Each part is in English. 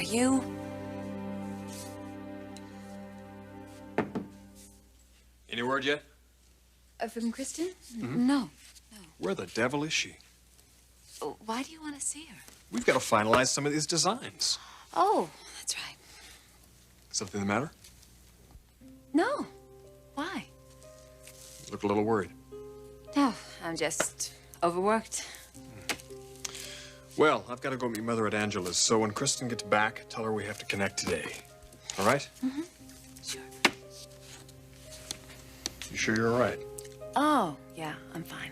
Are you? Any word yet? From Kristen? Mm-hmm. No. Where the devil is she? Why do you want to see her? We've got to finalize some of these designs. Oh, that's right. Something the matter? No. Why? You look a little worried. No, I'm just overworked. Well, I've got to go meet Mother at Angela's, so when Kristen gets back, tell her we have to connect today. All right? Mm-hmm. Sure. You sure you're all right? Oh, yeah, I'm fine.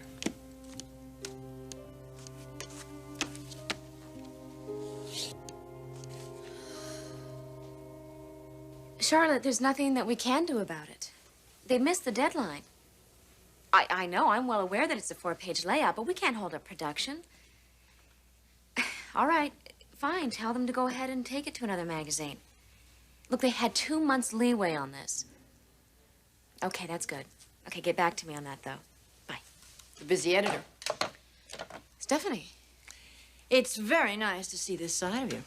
Charlotte, there's nothing that we can do about it. They missed the deadline. I know, I'm well aware that it's a 4-page layout, but we can't hold up production. All right, fine, tell them to go ahead and take it to another magazine. Look, they had 2 months leeway on this. Okay, that's good. Okay, get back to me on that, though. Bye. The busy editor. Stephanie. It's very nice to see this side of you.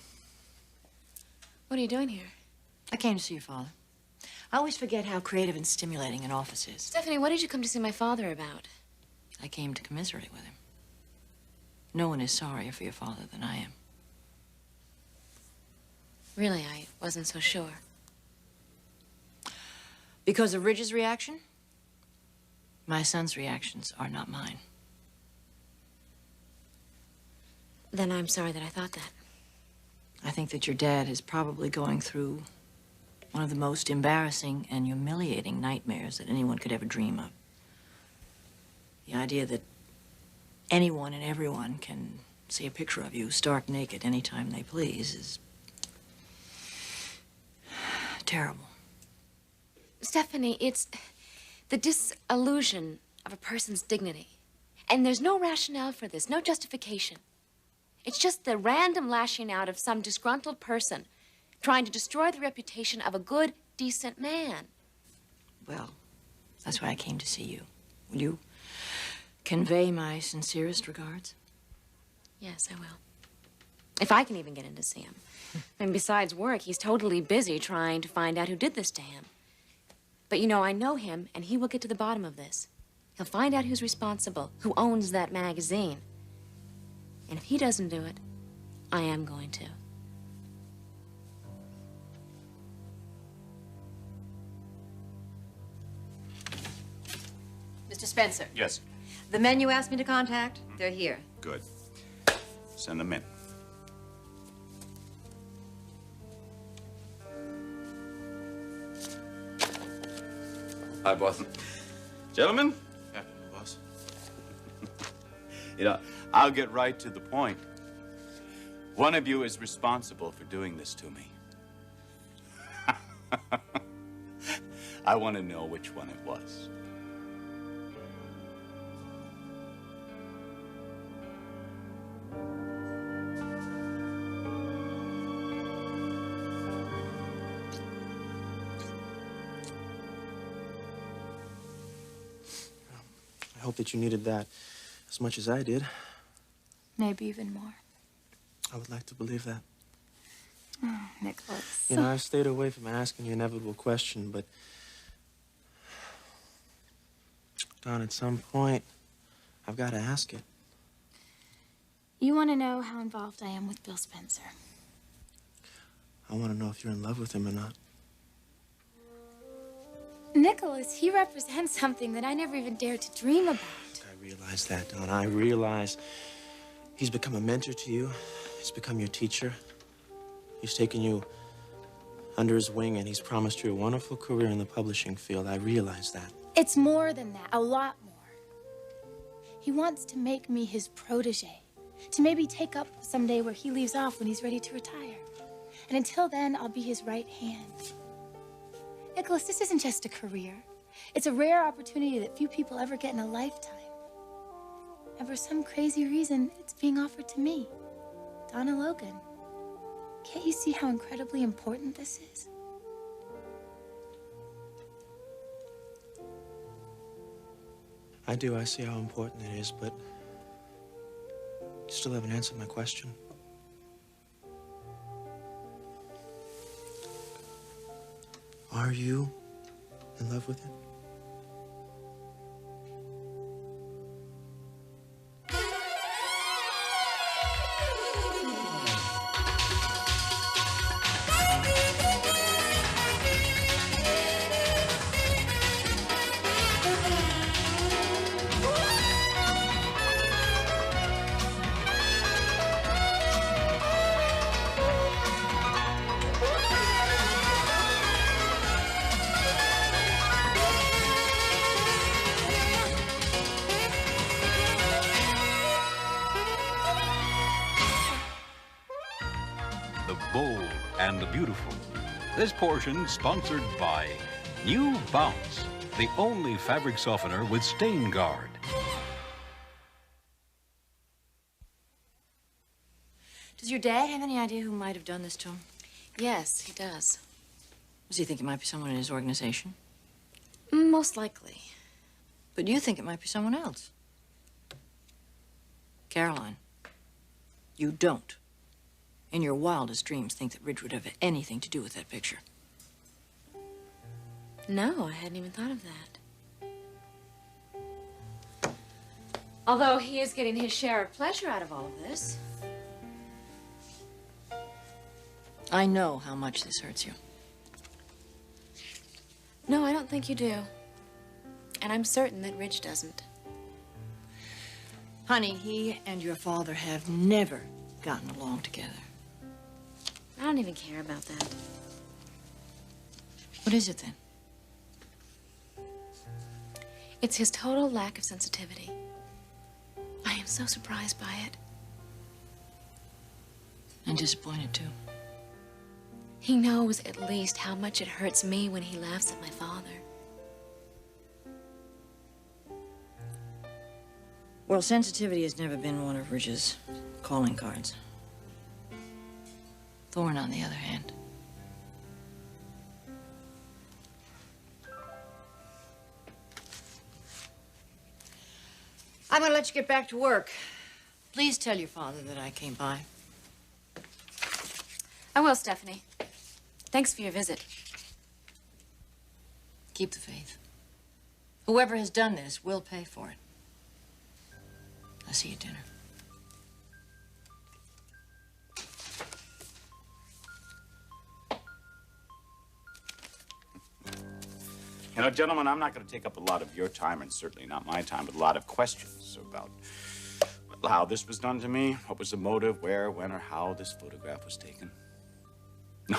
What are you doing here? I came to see your father. I always forget how creative and stimulating an office is. Stephanie, what did you come to see my father about? I came to commiserate with him. No one is sorrier for your father than I am. Really, I wasn't so sure. Because of Ridge's reaction, my son's reactions are not mine. Then I'm sorry that I thought that. I think that your dad is probably going through one of the most embarrassing and humiliating nightmares that anyone could ever dream of. The idea that anyone and everyone can see a picture of you stark naked anytime they please is terrible. Stephanie, it's the disillusion of a person's dignity. And there's no rationale for this, no justification. It's just the random lashing out of some disgruntled person trying to destroy the reputation of a good, decent man. Well, that's why I came to see you. Will you convey my sincerest regards? Yes, I will. If I can even get in to see him. And besides work, he's totally busy trying to find out who did this to him. But you know, I know him, and he will get to the bottom of this. He'll find out who's responsible, who owns that magazine. And if he doesn't do it, I am going to. Mr. Spencer. Yes. The men you asked me to contact, they're here. Good. Send them in. Hi, boss. Gentlemen. Afternoon, boss. You know, I'll get right to the point. One of you is responsible for doing this to me. I want to know which one it was. I hope that you needed that as much as I did. Maybe even more. I would like to believe that. Oh, Nicholas. You know, I've stayed away from asking the inevitable question, but Don, at some point, I've got to ask it. You want to know how involved I am with Bill Spencer? I want to know if you're in love with him or not. Nicholas, he represents something that I never even dared to dream about. I realize that, Don. I realize he's become a mentor to you. He's become your teacher. He's taken you under his wing, and he's promised you a wonderful career in the publishing field. I realize that. It's more than that, a lot more. He wants to make me his protege, to maybe take up someday where he leaves off when he's ready to retire. And until then, I'll be his right hand. Nicholas, this isn't just a career. It's a rare opportunity that few people ever get in a lifetime. And for some crazy reason, it's being offered to me, Donna Logan. Can't you see how incredibly important this is? I do. I see how important it is, but you still haven't answered my question. Are you in love with him? The bold and the beautiful. This portion sponsored by New Bounce, the only fabric softener with stain guard. Does your dad have any idea who might have done this to him? Yes, he does. Does he think it might be someone in his organization? Most likely. But you think it might be someone else. Caroline, you don't, in your wildest dreams, think that Ridge would have anything to do with that picture. No, I hadn't even thought of that. Although he is getting his share of pleasure out of all of this. I know how much this hurts you. No, I don't think you do. And I'm certain that Ridge doesn't. Honey, he and your father have never gotten along together. I don't even care about that. What is it then? It's his total lack of sensitivity. I am so surprised by it. And disappointed, too. He knows at least how much it hurts me when he laughs at my father. Well, sensitivity has never been one of Ridge's calling cards. Thorne, on the other hand. I'm gonna let you get back to work. Please tell your father that I came by. I will, Stephanie. Thanks for your visit. Keep the faith. Whoever has done this will pay for it. I'll see you at dinner. You know, gentlemen, I'm not going to take up a lot of your time, and certainly not my time, but a lot of questions about how this was done to me, what was the motive, where, when, or how this photograph was taken. No,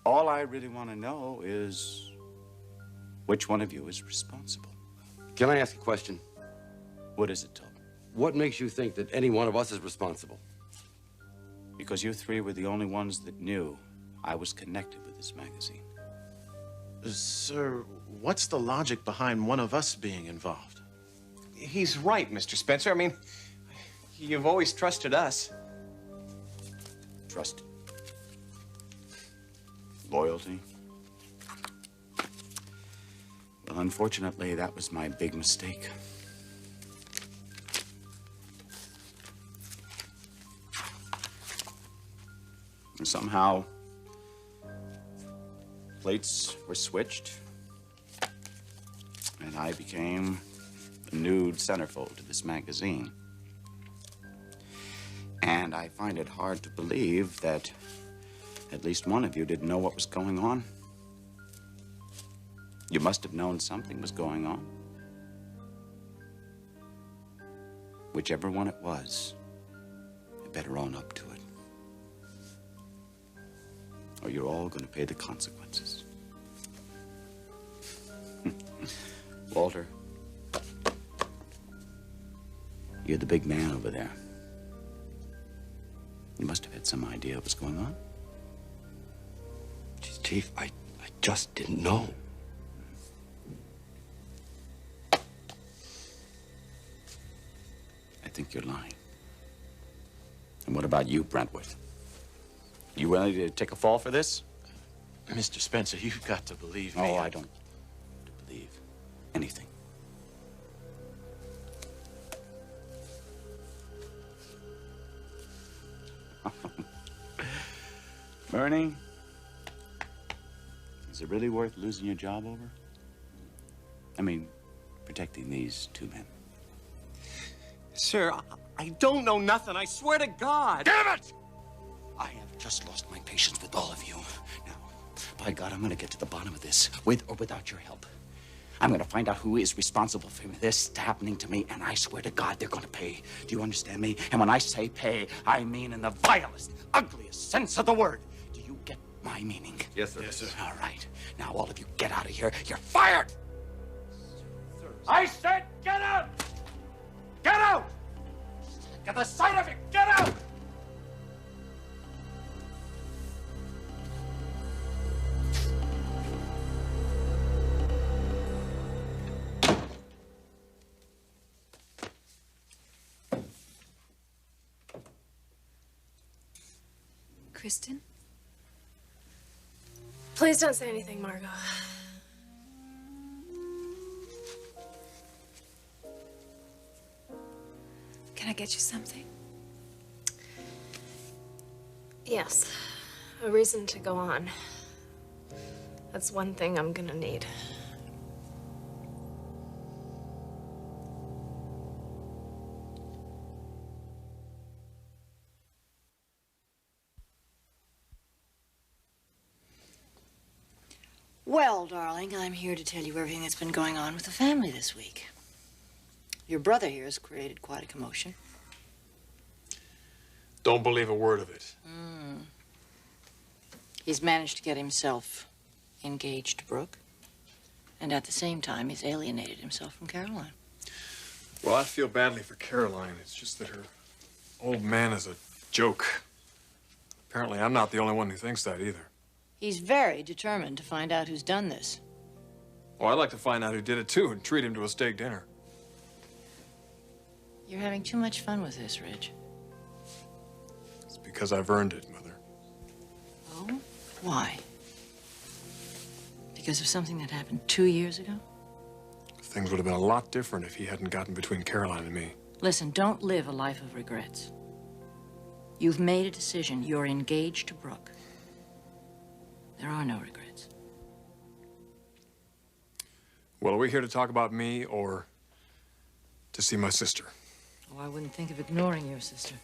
all I really want to know is which one of you is responsible. Can I ask a question? What is it, Tom? What makes you think that any one of us is responsible? Because you three were the only ones that knew I was connected with this magazine. Sir, what's the logic behind one of us being involved? He's right, Mr. Spencer. I mean, you've always trusted us. Trust. Loyalty. Well, unfortunately, that was my big mistake. And somehow, plates were switched, and I became the nude centerfold to this magazine. And I find it hard to believe that at least one of you didn't know what was going on. You must have known something was going on. Whichever one it was, you better own up to it. Or you're all going to pay the consequences. Walter, you're the big man over there. You must have had some idea what was going on. Geez, Chief, I just didn't know. I think you're lying. And what about you, Brentwood? You willing to take a fall for this? Mr. Spencer, you've got to believe me. Oh, I don't believe anything. Bernie, as Was it really worth losing your job over? I mean, protecting these two men. Sir, I don't know nothing. I swear to God. Damn it! I have just lost my patience with all of you. Now, by God, I'm gonna get to the bottom of this, with or without your help. I'm gonna find out who is responsible for this happening to me, and I swear to God, they're gonna pay. Do you understand me? And when I say pay, I mean in the vilest, ugliest sense of the word. Do you get my meaning? Yes, sir. Yes, sir. All right. Now, all of you, get out of here. You're fired! Sir. I said get out! Get out! Get the sight of you! Get out! Kristen? Please don't say anything, Margo. Can I get you something? Yes, a reason to go on. That's one thing I'm gonna need. Well, darling, I'm here to tell you everything that's been going on with the family this week. Your brother here has created quite a commotion. Don't believe a word of it. He's managed to get himself engaged to Brooke, and at the same time, he's alienated himself from Caroline. Well, I feel badly for Caroline. It's just that her old man is a joke. Apparently, I'm not the only one who thinks that either. He's very determined to find out who's done this. Well, I'd like to find out who did it, too, and treat him to a steak dinner. You're having too much fun with this, Ridge. It's because I've earned it, Mother. Oh? Why? Because of something that happened 2 years ago? Things would have been a lot different if he hadn't gotten between Caroline and me. Listen, don't live a life of regrets. You've made a decision. You're engaged to Brooke. There are no regrets. Well, are we here to talk about me or to see my sister? Oh, I wouldn't think of ignoring your sister.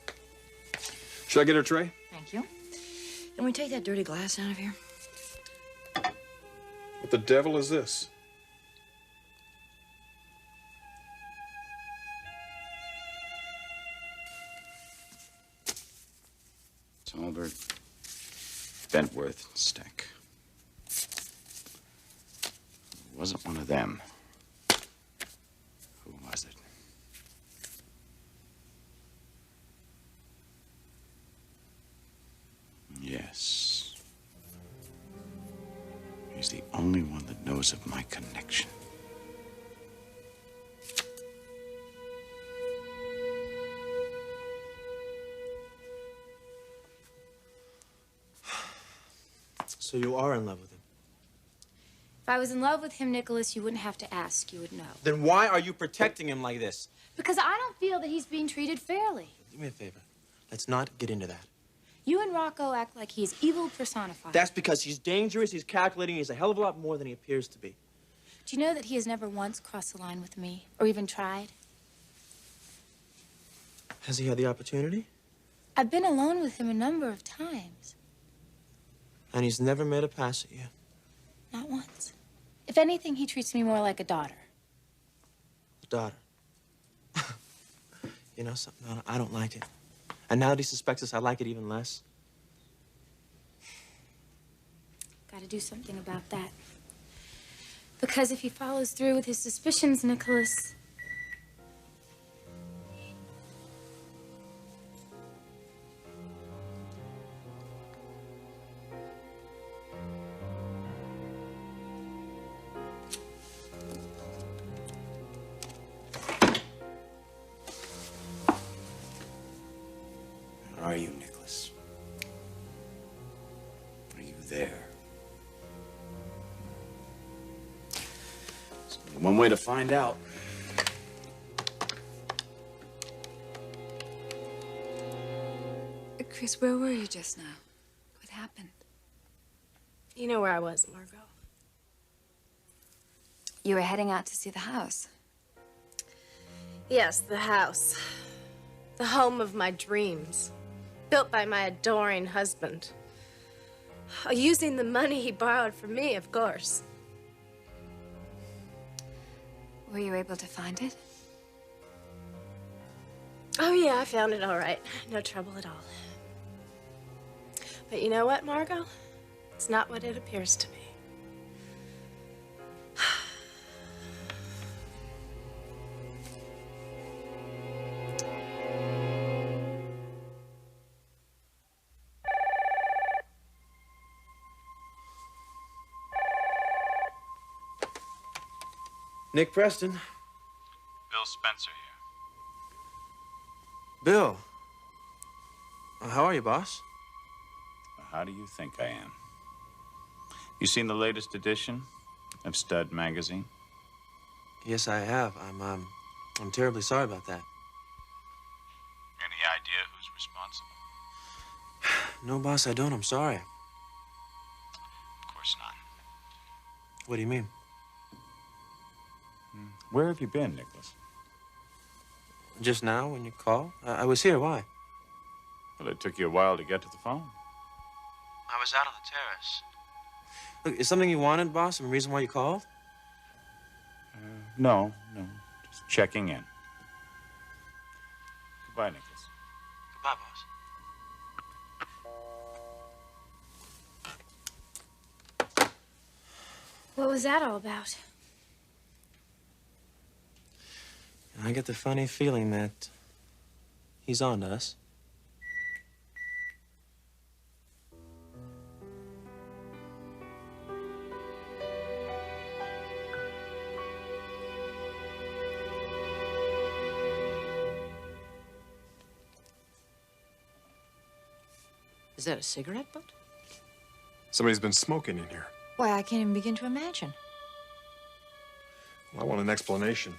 Should I get her tray? Thank you. Can we take that dirty glass out of here? What the devil is this? Talbert, Bentworth, Steck. It wasn't one of them. Who was it? Yes. He's the only one that knows of my connection. So you are in love with him? If I was in love with him, Nicholas, you wouldn't have to ask. You would know. Then why are you protecting him like this? Because I don't feel that he's being treated fairly. Do me a favor. Let's not get into that. You and Rocco act like he's evil personified. That's because he's dangerous, he's calculating, he's a hell of a lot more than he appears to be. Do you know that he has never once crossed the line with me, or even tried? Has he had the opportunity? I've been alone with him a number of times. And he's never made a pass at you? Not once. If anything, he treats me more like a daughter. A daughter. You know something, Donna? I don't like it. And now that he suspects us, I like it even less. Gotta do something about that. Because if he follows through with his suspicions, Nicholas... Where are you, Nicholas? Are you there? There's only one way to find out. Chris, where were you just now? What happened? You know where I was, Margo. You were heading out to see the house. Yes, the house. The home of my dreams. Built by my adoring husband. Using the money he borrowed from me, of course. Were you able to find it? Oh, yeah, I found it all right. No trouble at all. But you know what, Margo? It's not what it appears to be. Nick Preston. Bill Spencer here. Bill. How are you, boss? How do you think I am? You seen the latest edition of Stud magazine? Yes, I have. I'm terribly sorry about that. Any idea who's responsible? No, boss, I don't. I'm sorry. Of course not. What do you mean? Where have you been, Nicholas? Just now, when you called? I was here. Why? Well, it took you a while to get to the phone. I was out on the terrace. Look, is something you wanted, boss? Some reason why you called? No. Just checking in. Goodbye, Nicholas. Goodbye, boss. What was that all about? I get the funny feeling that he's on to us. Is that a cigarette butt? Somebody's been smoking in here. Why, I can't even begin to imagine. Well, I want an explanation.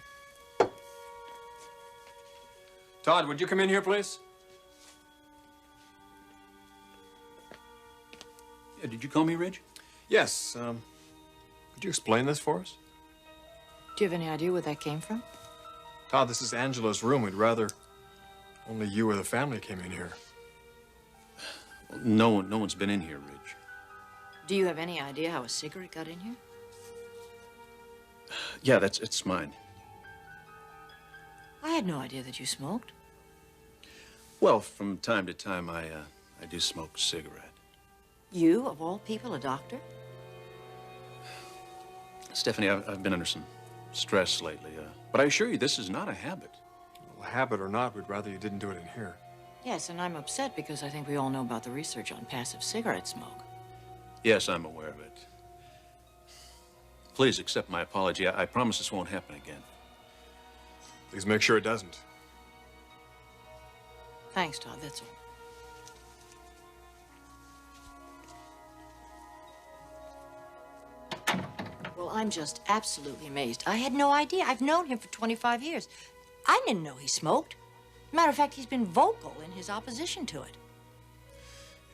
Todd, would you come in here, please? Yeah, did you call me, Ridge? Yes. Could you explain this for us? Do you have any idea where that came from? Todd, this is Angela's room. We'd rather only you or the family came in here. Well, no one's been in here, Ridge. Do you have any idea how a cigarette got in here? Yeah, it's mine. I had no idea that you smoked. Well, from time to time, I do smoke a cigarette. You, of all people, a doctor? Stephanie, I've been under some stress lately, but I assure you, this is not a habit. Well, habit or not, we'd rather you didn't do it in here. Yes, and I'm upset because I think we all know about the research on passive cigarette smoke. Yes, I'm aware of it. Please accept my apology. I promise this won't happen again. Please make sure it doesn't. Thanks, Todd, that's all. Well, I'm just absolutely amazed. I had no idea. I've known him for 25 years. I didn't know he smoked. Matter of fact, he's been vocal in his opposition to it.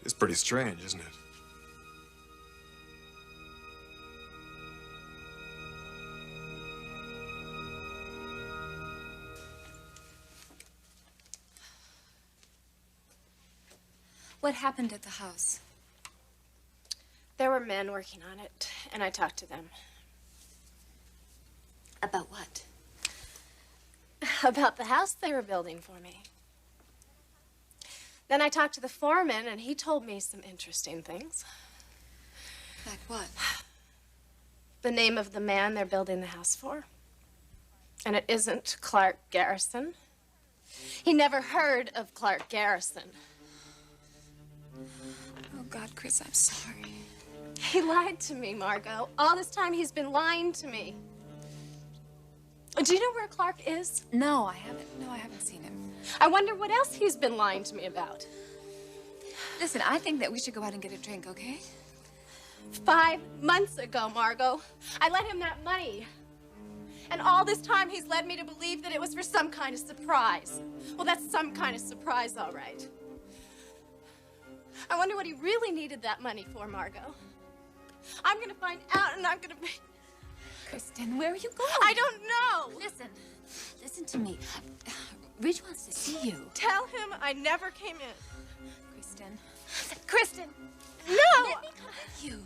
It's pretty strange, isn't it? What happened at the house? There were men working on it, and I talked to them. About what? About the house they were building for me. Then I talked to the foreman, and he told me some interesting things. Like what? The name of the man they're building the house for. And it isn't Clark Garrison. He never heard of Clark Garrison. Oh, God, Chris, I'm sorry. He lied to me, Margo. All this time, he's been lying to me. Do you know where Clark is? No, I haven't. No, I haven't seen him. I wonder what else he's been lying to me about. Listen, I think that we should go out and get a drink, okay? 5 months ago, Margo, I lent him that money. And all this time, he's led me to believe that it was for some kind of surprise. Well, that's some kind of surprise, all right. I wonder what he really needed that money for, Margo. I'm gonna find out, and I'm gonna make... Kristen, where are you going? I don't know. Listen to me. Ridge wants to see you. Tell him I never came in. Kristen, no! let me come with you.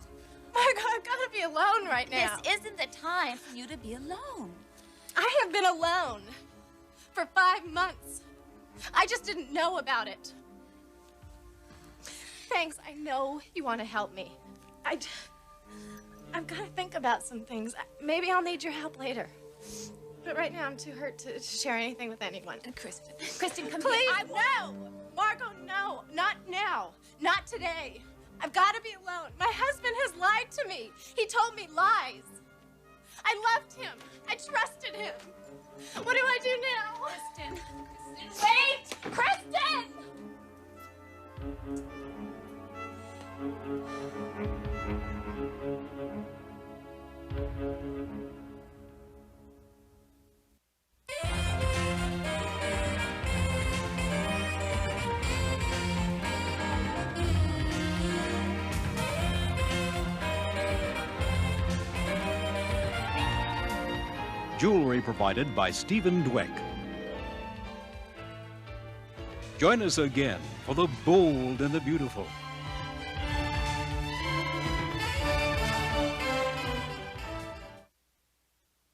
Margo, I've got to be alone right now. This isn't the time for you to be alone. I have been alone for 5 months. I just didn't know about it. Thanks, I know you want to help me. I've got to think about some things. Maybe I'll need your help later. But right now, I'm too hurt to share anything with anyone. Kristen, come Please, here. no! Margo, no! Not now. Not today. I've got to be alone. My husband has lied to me. He told me lies. I loved him. I trusted him. What do I do now? Kristen, wait! Kristen! Jewelry provided by Stephen Dweck. Join us again for The Bold and the Beautiful.